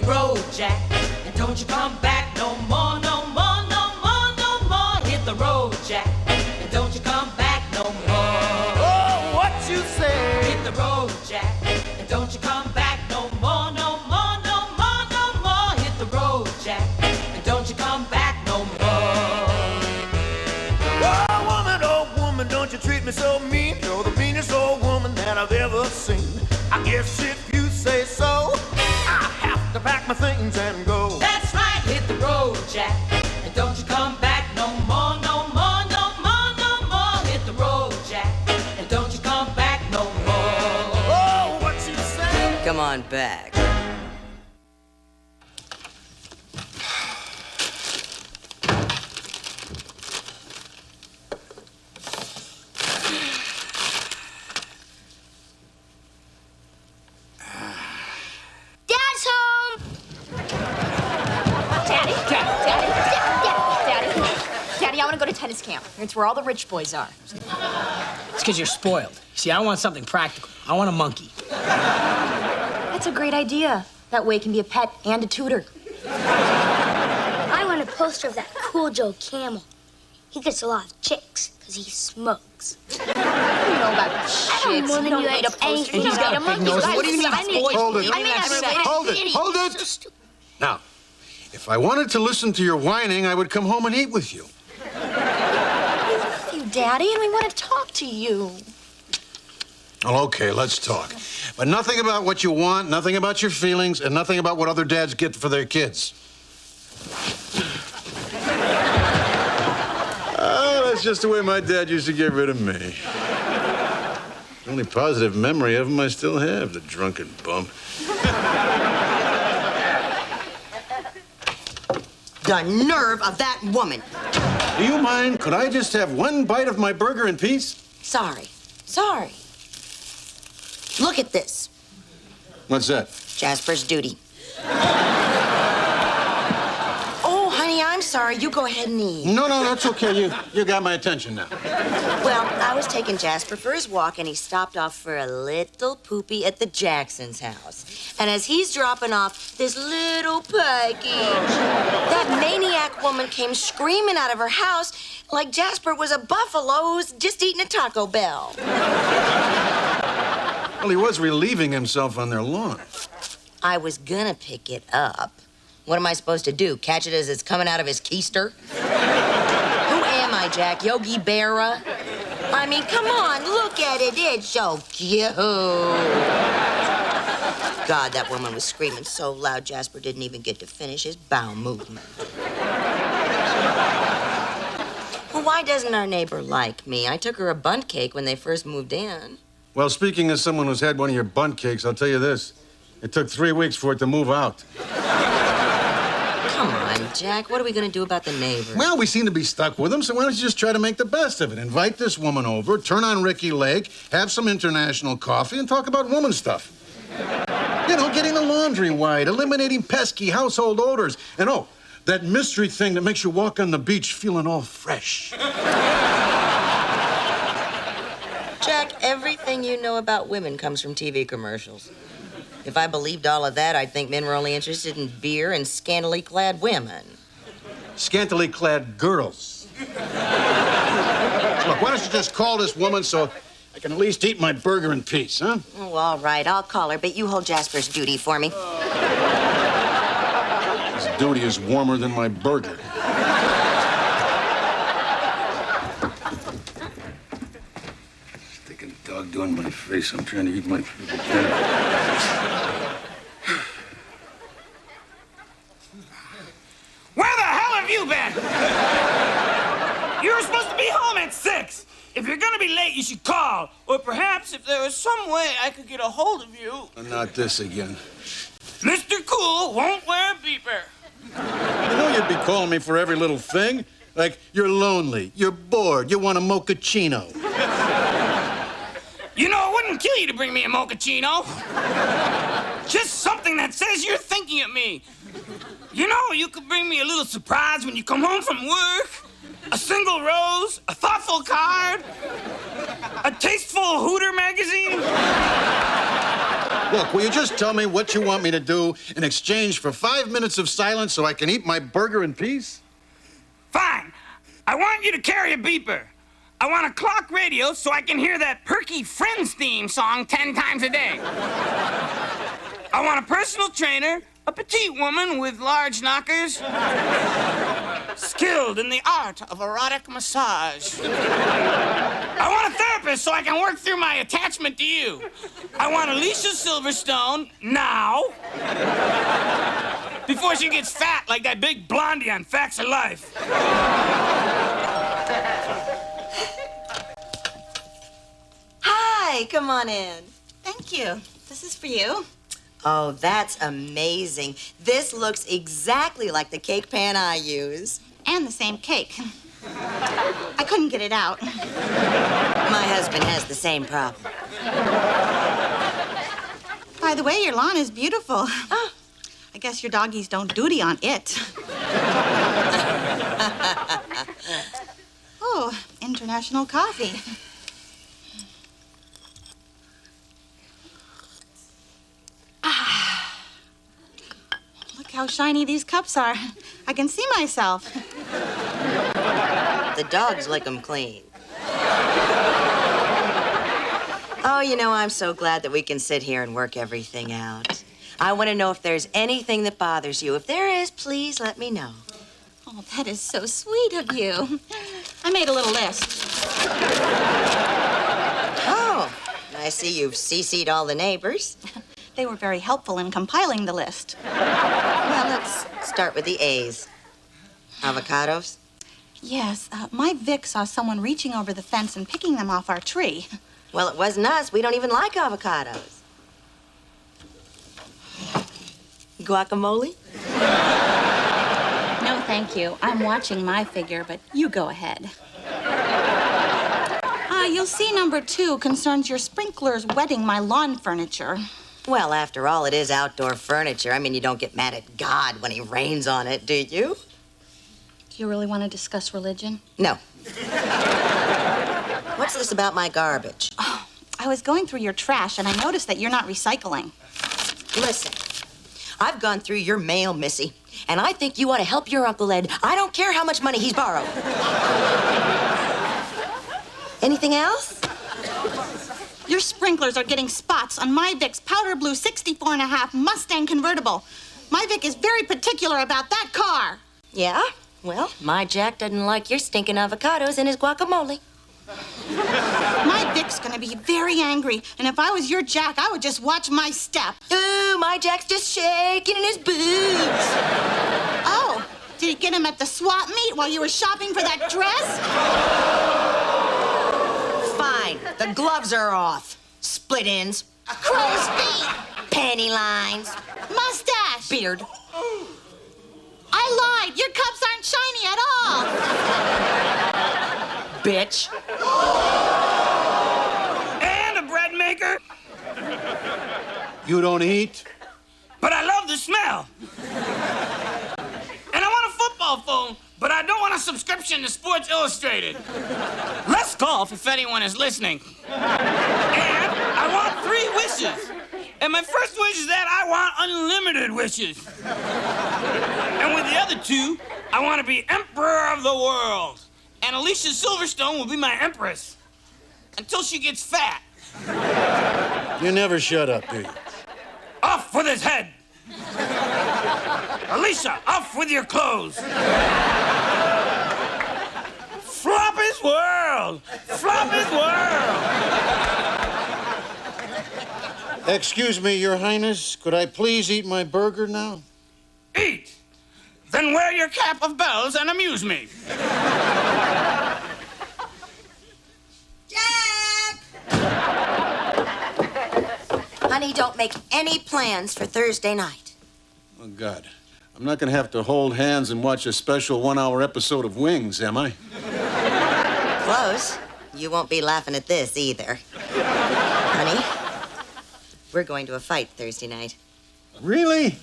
road, Jack, and don't you come back no more, no more, no more, no more. Hit the road, Jack, and don't you come back no more. Oh, what you say? Hit the road, Jack, and don't you come back no more, no more, no more, no more. Hit the road, Jack, and don't you come back no more. Oh, woman, don't you treat me so mean. You're the meanest old woman that I've ever seen. I guess if you say so, I have to pack my things and go. That's right, hit the road, Jack, and don't you come back no more, no more, no more, no more. Hit the road, Jack, and don't you come back no more. Oh, what you say? Come on back. Tennis camp. It's where all the rich boys are. It's because you're spoiled. See, I want something practical. I want a monkey. That's a great idea. That way it can be a pet and a tutor. I want a poster of that cool Joe Camel. He gets a lot of chicks because he smokes. I don't know about chicks. I don't more than you don't you need a poster. And he's got a big nose. What do you need? Hold it. Hold it. Now, if I wanted to listen to your whining, I would come home and eat with you. Daddy, and we want to talk to you. Well, okay, let's talk. But nothing about what you want, nothing about your feelings, and nothing about what other dads get for their kids. That's just the way my dad used to get rid of me. The only positive memory of him I still have, the drunken bum. The nerve of that woman. Do you mind? Could I just have one bite of my burger in peace? Sorry. Look at this. What's that? Jasper's duty. Oh, honey, I'm sorry. You go ahead and eat. No, that's okay. You got my attention now. Well, I was taking Jasper for his walk, and he stopped off for a little poopy at the Jacksons' house. And as he's dropping off this little package, that maniac woman came screaming out of her house like Jasper was a buffalo who's just eating a Taco Bell. Well, he was relieving himself on their lawn. I was gonna pick it up. What am I supposed to do? Catch it as it's coming out of his keister? Who am I, Jack? Yogi Berra? I mean, come on, look at it. It's so cute. God, that woman was screaming so loud, Jasper didn't even get to finish his bowel movement. Well, why doesn't our neighbor like me? I took her a bundt cake when they first moved in. Well, speaking as someone who's had one of your bundt cakes, I'll tell you this. It took 3 weeks for it to move out. Come on, Jack. What are we going to do about the neighbor? Well, we seem to be stuck with him, so why don't you just try to make the best of it? Invite this woman over, turn on Ricky Lake, have some international coffee, and talk about woman stuff. You know, getting the laundry white, eliminating pesky household odors, and that mystery thing that makes you walk on the beach feeling all fresh. Jack, everything you know about women comes from TV commercials. If I believed all of that, I'd think men were only interested in beer and scantily clad women. Scantily clad girls. Look, why don't you just call this woman so I can at least eat my burger in peace, huh? Oh, all right, I'll call her, but you hold Jasper's duty for me. His duty is warmer than my burger. Sticking dog doing my face. I'm trying to eat my food again. Where the hell have you been? You were supposed to be home at 6. If you're gonna be late, you should call. Or perhaps if there was some way I could get a hold of you. Not this again. Mr. Cool won't wear a beeper. You know you'd be calling me for every little thing. Like, you're lonely, you're bored, you want a mochaccino. You know, it wouldn't kill you to bring me a mochaccino. Just something that says you're thinking of me. You know, you could bring me a little surprise when you come home from work. A single rose, a thoughtful card, a tasteful Hooter magazine. Look, will you just tell me what you want me to do in exchange for 5 minutes of silence so I can eat my burger in peace? Fine. I want you to carry a beeper. I want a clock radio so I can hear that perky Friends theme song 10 times a day. I want a personal trainer, a petite woman with large knockers, skilled in the art of erotic massage. I want a therapist so I can work through my attachment to you. I want Alicia Silverstone now, before she gets fat like that big blondie on Facts of Life. Hi, come on in. Thank you. This is for you. Oh, that's amazing. This looks exactly like the cake pan I use. And the same cake. I couldn't get it out. My husband has the same problem. By the way, your lawn is beautiful. Oh, I guess your doggies don't duty on it. Oh, international coffee. Look how shiny these cups are. I can see myself. The dogs lick them clean. Oh, you know, I'm so glad that we can sit here and work everything out. I want to know if there's anything that bothers you. If there is, please let me know. Oh, that is so sweet of you. I made a little list. Oh, I see you've CC'd all the neighbors. They were very helpful in compiling the list. Well, let's start with the A's. Avocados? Yes, my Vic saw someone reaching over the fence and picking them off our tree. Well, it wasn't us. We don't even like avocados. Guacamole? No, thank you. I'm watching my figure, but you go ahead. You'll see number 2 concerns your sprinklers wetting my lawn furniture. Well, after all, it is outdoor furniture. I mean, you don't get mad at God when he rains on it, do you? Do you really want to discuss religion? No. What's this about my garbage? Oh, I was going through your trash, and I noticed that you're not recycling. Listen, I've gone through your mail, Missy, and I think you ought to help your Uncle Ed. I don't care how much money he's borrowed. Anything else? Your sprinklers are getting spots on my Vic's powder blue 64.5 Mustang convertible. My Vic is very particular about that car. Yeah? Well, my Jack doesn't like your stinking avocados in his guacamole. My Vic's gonna be very angry, and if I was your Jack, I would just watch my step. Ooh, my Jack's just shaking in his boots. Oh, did he get him at the swap meet while you were shopping for that dress? Fine, the gloves are off. Split ends. Crow's feet. Panty lines. Mustache. Beard. I lied. Your cups aren't shiny at all. Bitch. And a bread maker. You don't eat? But I love the smell. And I want a football phone, but I don't want a subscription to Sports Illustrated. Less golf, if anyone is listening. And I want 3 wishes. And my first wish is that I want unlimited wishes. And with the other 2, I want to be emperor of the world. And Alicia Silverstone will be my empress. Until she gets fat. You never shut up, do you? Off with his head. Alicia, off with your clothes. Flop his world. Flop his world. Excuse me, Your Highness. Could I please eat my burger now? Eat. Then wear your cap of bells and amuse me. Jack! Honey, don't make any plans for Thursday night. Oh, God. I'm not going to have to hold hands and watch a special 1-hour episode of Wings, am I? Close. You won't be laughing at this either. Honey, we're going to a fight Thursday night. Really?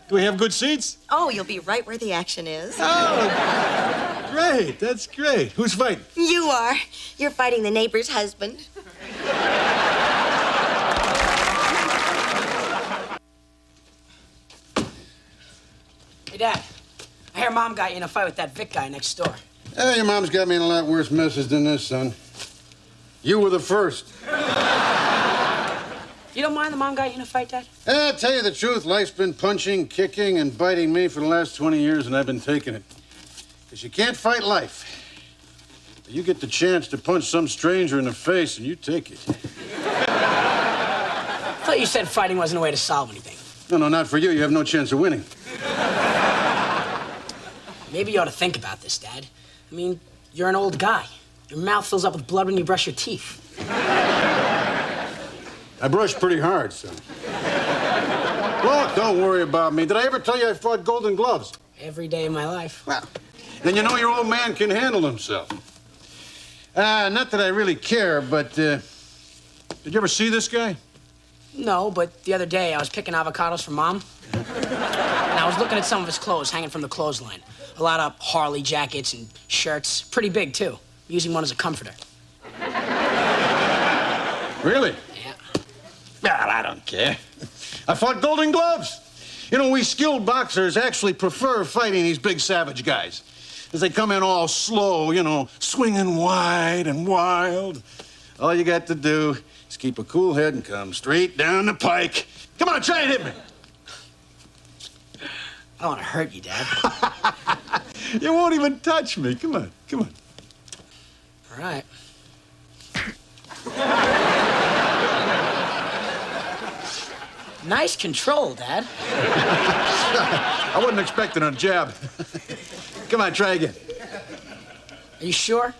Do we have good seats? Oh, you'll be right where the action is. Oh, great. That's great. Who's fighting? You are. You're fighting the neighbor's husband. Dad, I hear Mom got you in a fight with that Vic guy next door. Hey, your mom's got me in a lot worse messes than this, son. You were the first. You don't mind the Mom got you in a fight, Dad? I'll tell you the truth, life's been punching, kicking, and biting me for the last 20 years, and I've been taking it. Because you can't fight life. You get the chance to punch some stranger in the face, and you take it. I thought you said fighting wasn't a way to solve anything. No, not for you. You have no chance of winning. Maybe you ought to think about this, Dad. I mean, you're an old guy. Your mouth fills up with blood when you brush your teeth. I brush pretty hard, son. Look, don't worry about me. Did I ever tell you I fought Golden Gloves? Every day of my life. Well, then you know your old man can handle himself. Not that I really care, but, did you ever see this guy? No, but the other day I was picking avocados for Mom. And I was looking at some of his clothes hanging from the clothesline. A lot of Harley jackets and shirts. Pretty big, too. Using one as a comforter. Really? Yeah. Well, I don't care. I fought Golden Gloves. You know, we skilled boxers actually prefer fighting these big savage guys. As they come in all slow, you know, swinging wide and wild. All you got to do is keep a cool head and come straight down the pike. Come on, try and hit me. I don't want to hurt you, Dad. You won't even touch me. Come on, come on. All right. Nice control, Dad. I wasn't expecting a jab. Come on, try again. Are you sure?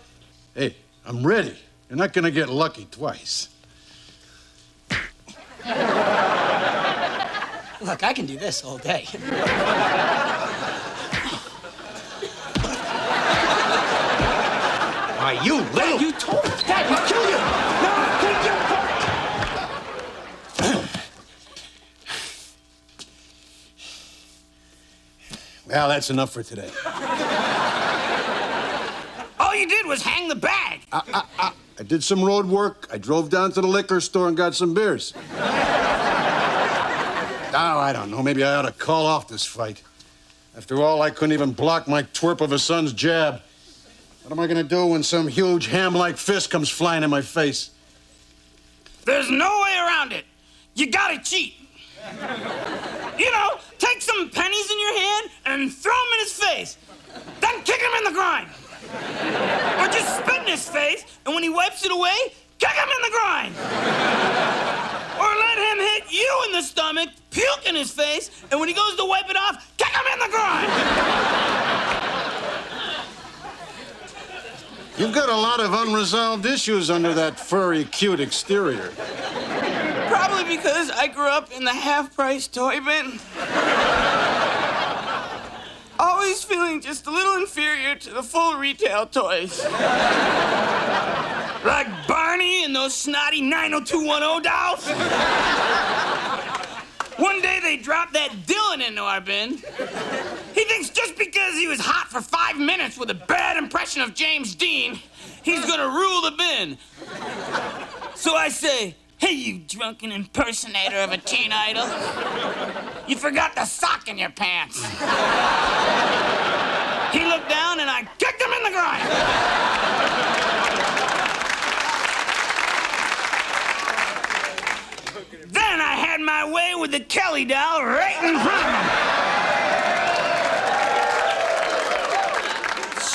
Hey, I'm ready. You're not gonna get lucky twice. Look, I can do this all day. Why, you little... Dad, you told me. Dad, you kill you. No, take your part. Well, that's enough for today. All you did was hang the bag. I did some road work. I drove down to the liquor store and got some beers. Oh, I don't know. Maybe I ought to call off this fight. After all, I couldn't even block my twerp of a son's jab. What am I gonna do when some huge ham-like fist comes flying in my face? There's no way around it. You gotta cheat. You know, take some pennies in your hand and throw them in his face. Then kick him in the groin. Or just spit in his face, and when he wipes it away, kick him in the groin. Or let him hit you in the stomach, puke in his face, and when he goes to wipe it off, kick him in the groin. You've got a lot of unresolved issues under that furry, cute exterior. Probably because I grew up in the half-price toy bin. Always feeling just a little inferior to the full retail toys. Like Barney and those snotty 90210 dolls. One day they dropped that Dylan into our bin. He thinks just because he was hot for 5 minutes with a bad impression of James Dean, he's gonna rule the bin. So I say, hey, you drunken impersonator of a teen idol. You forgot the sock in your pants. He looked down and I kicked him in the groin. Then I had my way with the Kelly doll right in front of him.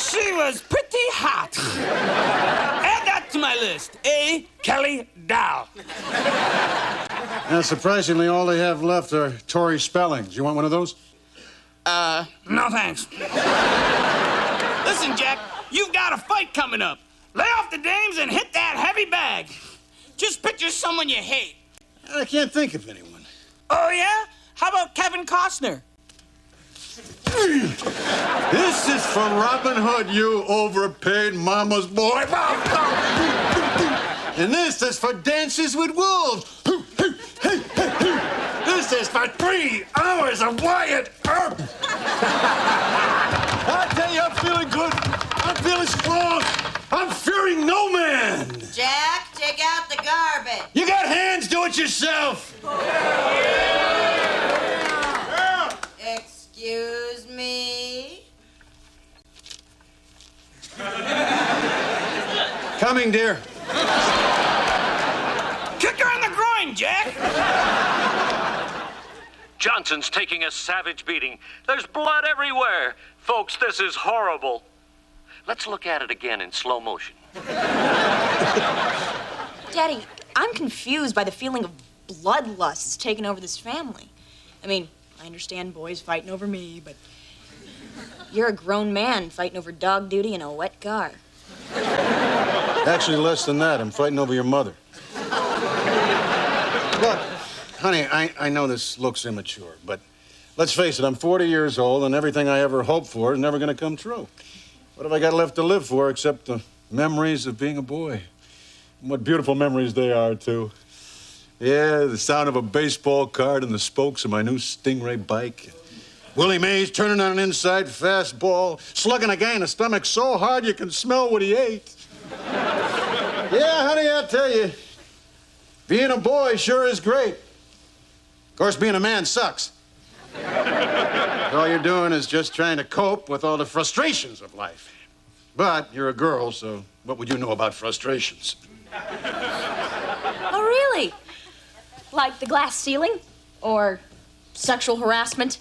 She was pretty hot. Add that to my list. A Kelly doll. Now, surprisingly, all they have left are Tory spellings. You want one of those? No thanks. Listen, Jack, you've got a fight coming up. Lay off the dames and hit that heavy bag. Just picture someone you hate. I can't think of anyone. Oh, yeah? How about Kevin Costner? This is for Robin Hood, you overpaid mama's boy. And this is for Dances with Wolves. This is for 3 hours of Wyatt Earp. I tell you, I'm feeling good. I'm feeling strong. I'm fearing no man. Jack, take out the garbage. You got hands, do it yourself. Excuse me. morning, dear. Kick her in the groin, Jack. Johnson's taking a savage beating. There's blood everywhere. Folks, this is horrible. Let's look at it again in slow motion. Daddy, I'm confused by the feeling of bloodlust that's taken over this family. I mean, I understand boys fighting over me, but you're a grown man fighting over dog duty in a wet car. Actually, less than that. I'm fighting over your mother. Look, honey, I know this looks immature, but let's face it, I'm 40 years old, and everything I ever hoped for is never going to come true. What have I got left to live for except the memories of being a boy? And what beautiful memories they are, too. Yeah, the sound of a baseball card and the spokes of my new Stingray bike. Willie Mays turning on an inside fastball, slugging a guy in the stomach so hard you can smell what he ate. Yeah, honey, I tell you, being a boy sure is great. Of course, being a man sucks. All you're doing is just trying to cope with all the frustrations of life. But you're a girl, so what would you know about frustrations? Oh, really? Like the glass ceiling? Or sexual harassment?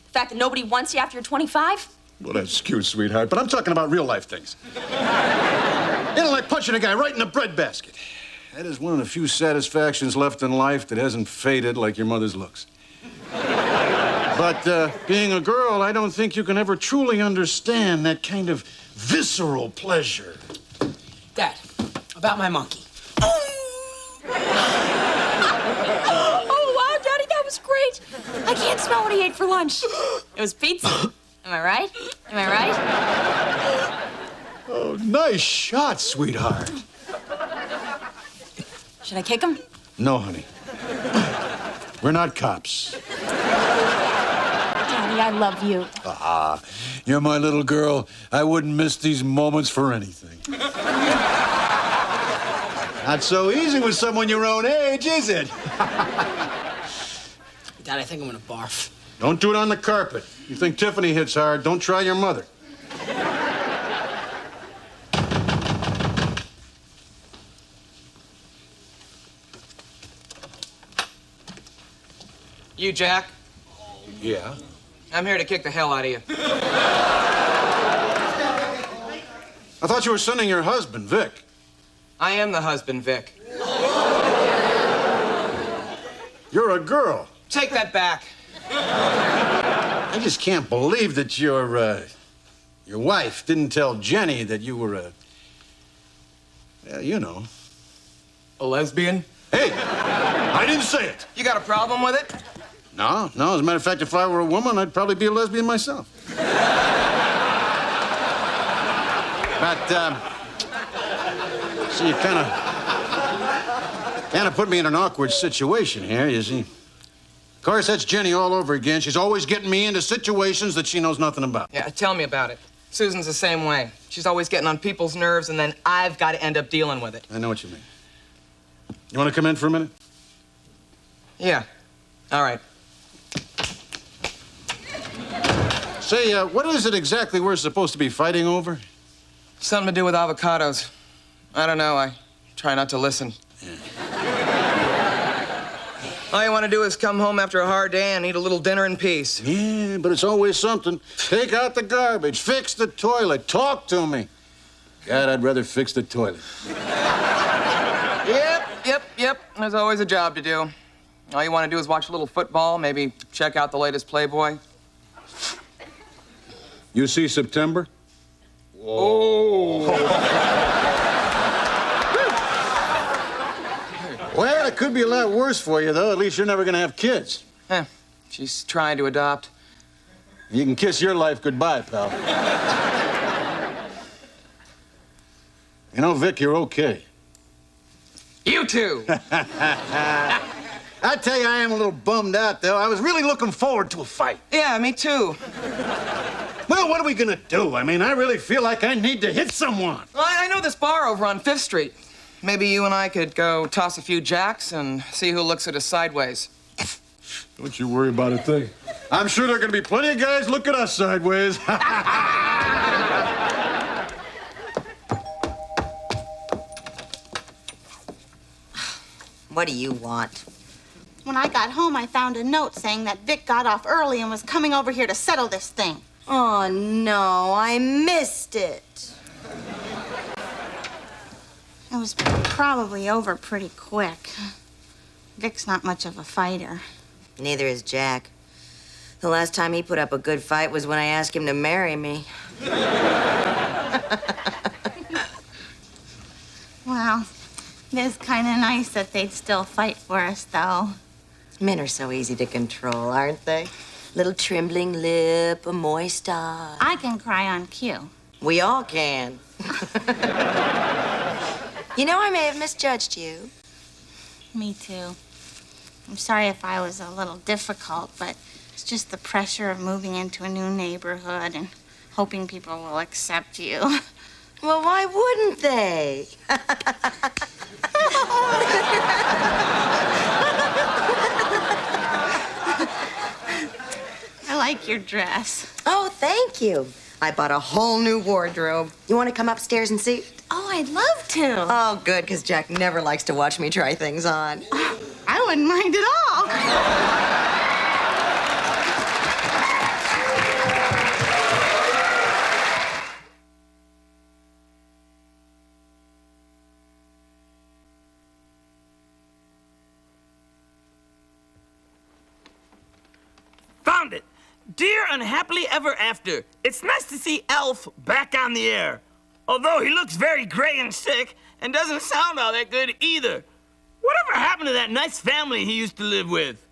The fact that nobody wants you after you're 25? Well, that's cute, sweetheart, but I'm talking about real-life things. You know, like punching a guy right in the breadbasket. That is one of the few satisfactions left in life that hasn't faded like your mother's looks. But being a girl, I don't think you can ever truly understand that kind of visceral pleasure. Dad, about my monkey. Oh, wow, Daddy, that was great. I can't smell what he ate for lunch. It was pizza. Am I right? Am I right? Oh, nice shot, sweetheart. Should I kick him? No, honey. We're not cops. Daddy, I love you. Ah, you're my little girl. I wouldn't miss these moments for anything. Not so easy with someone your own age, is it? Dad, I think I'm gonna barf. Don't do it on the carpet. You think Tiffany hits hard, don't try your mother. You, Jack? Yeah? I'm here to kick the hell out of you. I thought you were sending your husband, Vic. I am the husband, Vic. You're a girl. Take that back. I just can't believe that your wife didn't tell Jennie that you were yeah, you know. A lesbian? Hey, I didn't say it. You got a problem with it? No. As a matter of fact, if I were a woman, I'd probably be a lesbian myself. But, see, you kind of put me in an awkward situation here, you see. Of course, that's Jennie all over again. She's always getting me into situations that she knows nothing about. Yeah, tell me about it. Susan's the same way. She's always getting on people's nerves, and then I've got to end up dealing with it. I know what you mean. You want to come in for a minute? Yeah. All right. Say, what is it exactly we're supposed to be fighting over? Something to do with avocados. I don't know. I try not to listen. All you want to do is come home after a hard day and eat a little dinner in peace. Yeah, but it's always something. Take out the garbage, fix the toilet, talk to me. God, I'd rather fix the toilet. Yep. There's always a job to do. All you want to do is watch a little football, maybe check out the latest Playboy. You see September? Oh. Well, it could be a lot worse for you, though. At least you're never going to have kids. She's trying to adopt. You can kiss your life goodbye, pal. You know, Vic, you're okay. You too. I tell you, I am a little bummed out, though. I was really looking forward to a fight. Yeah, me too. Well, what are we gonna do? I mean, I really feel like I need to hit someone. Well, I know this bar over on 5th Street. Maybe you and I could go toss a few jacks and see who looks at us sideways. Don't you worry about a thing. I'm sure there are gonna be plenty of guys look at us sideways. What do you want? When I got home, I found a note saying that Vic got off early and was coming over here to settle this thing. Oh, no, I missed it. It was probably over pretty quick. Vic's not much of a fighter. Neither is Jack. The last time he put up a good fight was when I asked him to marry me. Well, it is kind of nice that they'd still fight for us, though. Men are so easy to control, aren't they? Little trembling lip, a moist eye. I can cry on cue. We all can. You know, I may have misjudged you. Me too. I'm sorry if I was a little difficult, but it's just the pressure of moving into a new neighborhood and hoping people will accept you. Well, why wouldn't they? I like your dress. Oh, thank you. I bought a whole new wardrobe. You want to come upstairs and see? Oh, I'd love to. Oh, good, because Jack never likes to watch me try things on. I wouldn't mind at all. Found it. Dear Unhappily Ever After. It's nice to see Elf back on the air. Although he looks very gray and sick and doesn't sound all that good either. Whatever happened to that nice family he used to live with?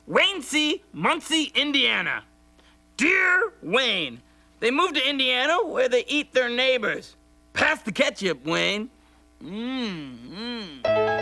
Wayne C., Muncie, Indiana. Dear Wayne, they moved to Indiana where they eat their neighbors. Pass the ketchup, Wayne. Mmm.